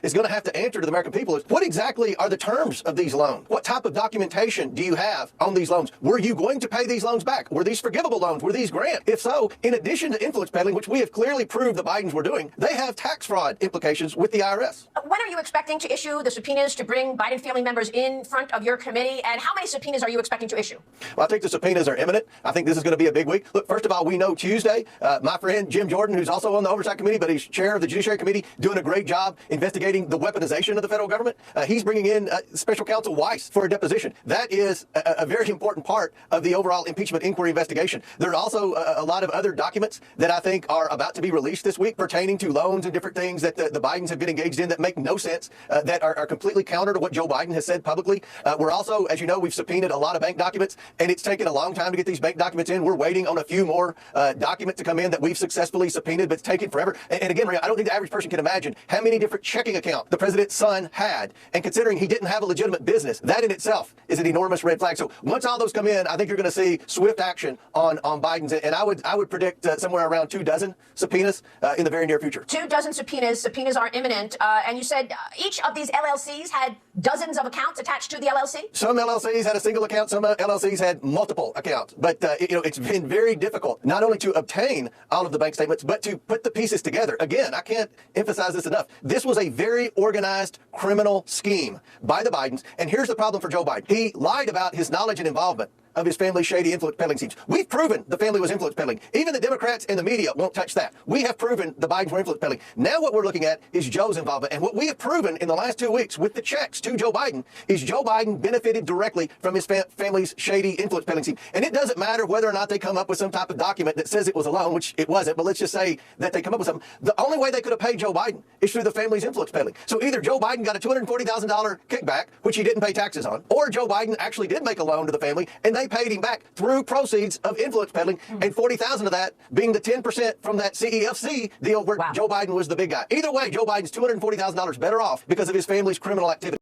is going to have to answer to the American people is, what exactly are the terms of these loans? What type of documentation do you have on these loans? Were you going to pay these loans back? Were these forgivable loans? Were these grants? If so, in addition to influence peddling, which we have clearly proved the Bidens were doing, they have tax fraud implications with the IRS. When are you expecting to issue the subpoenas to bring Biden family members in front of your committee? And how many subpoenas are you expecting to issue? Well, I think the subpoenas are imminent. I think this is going to be a big week. Look, first of all, we know Tuesday, my friend Jim Jordan, who's also on the Oversight Committee, but he's chair of the Judiciary Committee, doing a great job investigating the weaponization of the federal government. He's bringing in Special Counsel Weiss for a deposition. That is a very important part of the overall impeachment inquiry investigation. There are also a lot of other documents that I think are about to be released this week pertaining to loans and different things that the Bidens have been engaged in that make no sense, that are completely counter to what Joe Biden has said publicly. We're also, as you know, we've subpoenaed a lot of bank documents, and it's taken a long time to get these bank documents in. We're waiting on a few more documents to come in that we've successfully subpoenaed, but it's taken forever. And again, Maria, I don't think the average person can imagine how many different checking accounts the president's son had. And considering he didn't have a legitimate business, that in itself is an enormous red flag. So once all those come in, I think you're going to see swift action on Biden's. And I would predict somewhere around 24 subpoenas in the very near future. 24 subpoenas. Subpoenas are imminent. And you said each of these LLCs had dozens of accounts attached to the LLC? Some LLCs had a single account. Some LLCs had multiple accounts. But, it's been very difficult not only to obtain all of the bank statements, but to put the pieces together. Again, I can't emphasize this enough. This was a very organized criminal scheme by the Bidens. And here's the problem for Joe Biden. He lied about his knowledge and involvement of his family's shady influence peddling schemes. We've proven the family was influence peddling. Even the Democrats and the media won't touch that. We have proven the Bidens were influence peddling. Now what we're looking at is Joe's involvement. And what we have proven in the last 2 weeks with the checks to Joe Biden is Joe Biden benefited directly from his family's shady influence peddling scheme. And it doesn't matter whether or not they come up with some type of document that says it was a loan, which it wasn't, but let's just say that they come up with something. The only way they could have paid Joe Biden is through the family's influence peddling. So either Joe Biden got a $240,000 kickback, which he didn't pay taxes on, or Joe Biden actually did make a loan to the family and they paid him back through proceeds of influence peddling, and 40,000 of that being the 10% from that CEFC deal where Joe Biden was the big guy. Either way, Joe Biden's $240,000 better off because of his family's criminal activity.